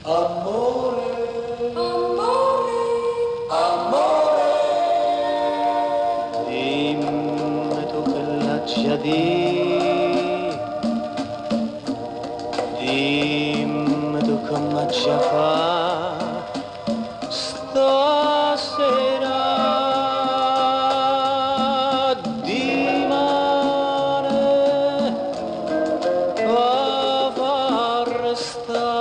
Amore, amore, amore. Dimmi tu che l'hai dimmi tu come ci fa stasera. Dimane a far resta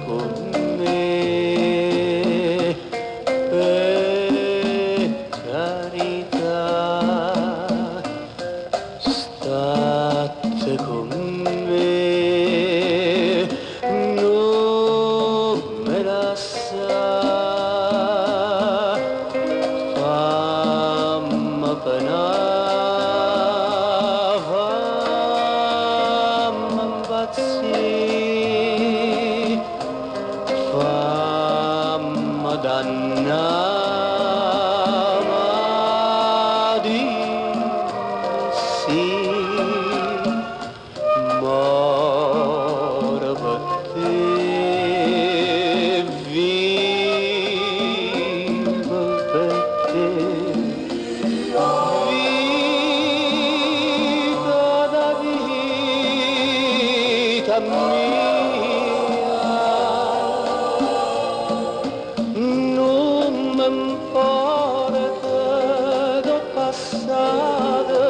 con me, per carità, state con me, non me la sa, fammi penare, fammi impazzire, fammi dannare, ma dimmi sì, muore per te, vivo per te, vita da vita mia, non m'importa del passato,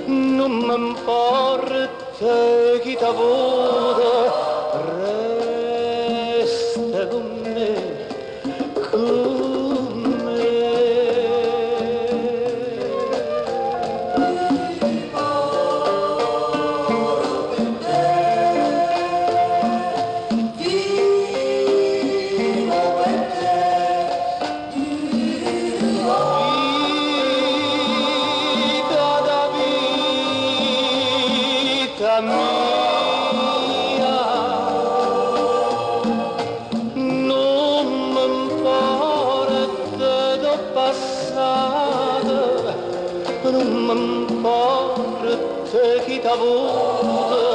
non m'importa chi t'ha avuto, resta con me, con me. Vivo per te, vita da vita mia, non m'importa del passato, non m'importa chi t'ha avuto,